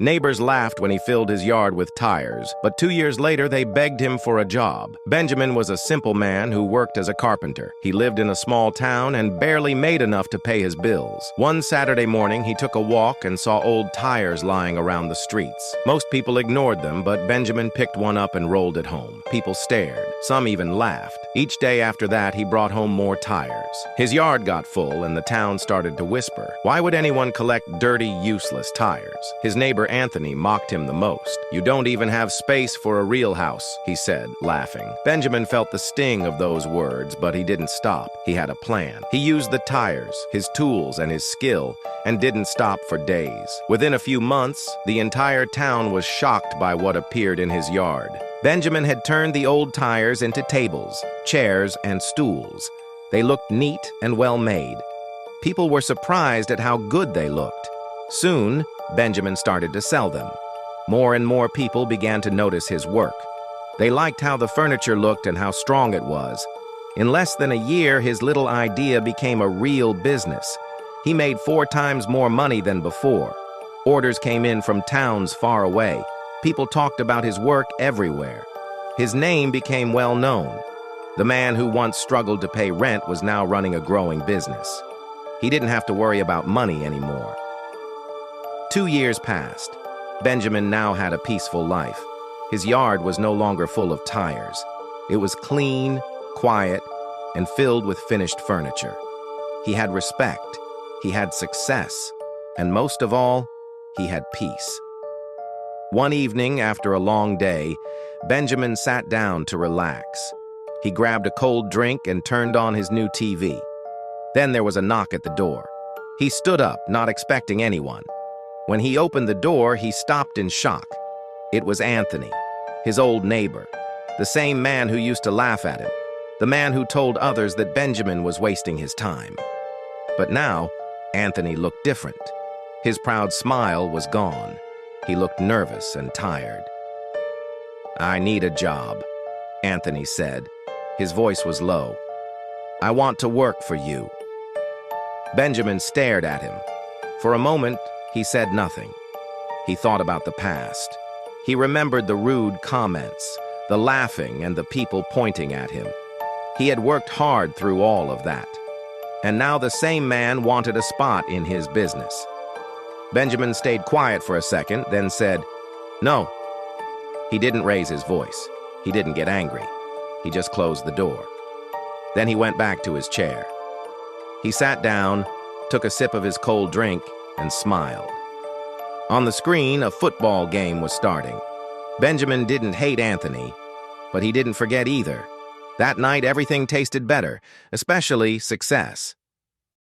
Neighbors laughed when he filled his yard with tires, but 2 years later they begged him for a job. Benjamin was a simple man who worked as a carpenter. He lived in a small town and barely made enough to pay his bills. One Saturday morning, he took a walk and saw old tires lying around the streets. Most people ignored them, but Benjamin picked one up and rolled it home. People stared. Some even laughed. Each day after that, he brought home more tires. His yard got full, and the town started to whisper, "Why would anyone collect dirty, useless tires?" His neighbor Anthony mocked him the most. "You don't even have space for a real house," he said, laughing. Benjamin felt the sting of those words, but he didn't stop. He had a plan. He used the tires, his tools, and his skill, and didn't stop for days. Within a few months, the entire town was shocked by what appeared in his yard. Benjamin had turned the old tires into tables, chairs, and stools. They looked neat and well-made. People were surprised at how good they looked. Soon, Benjamin started to sell them. More and more people began to notice his work. They liked how the furniture looked and how strong it was. In less than a year, his little idea became a real business. He made 4 times more money than before. Orders came in from towns far away. People talked about his work everywhere. His name became well known. The man who once struggled to pay rent was now running a growing business. He didn't have to worry about money anymore. 2 years passed. Benjamin now had a peaceful life. His yard was no longer full of tires. It was clean, quiet, and filled with finished furniture. He had respect, he had success, and most of all, he had peace. One evening, after a long day, Benjamin sat down to relax. He grabbed a cold drink and turned on his new TV. Then there was a knock at the door. He stood up, not expecting anyone. When he opened the door, he stopped in shock. It was Anthony, his old neighbor, the same man who used to laugh at him, the man who told others that Benjamin was wasting his time. But now, Anthony looked different. His proud smile was gone. He looked nervous and tired. "I need a job," Anthony said. His voice was low. "I want to work for you." Benjamin stared at him. For a moment, he said nothing. He thought about the past. He remembered the rude comments, the laughing, and the people pointing at him. He had worked hard through all of that. And now the same man wanted a spot in his business. Benjamin stayed quiet for a second, then said, "No." He didn't raise his voice. He didn't get angry. He just closed the door. Then he went back to his chair. He sat down, took a sip of his cold drink, and smiled. On the screen, a football game was starting. Benjamin didn't hate Anthony, but he didn't forget either. That night, everything tasted better, especially success.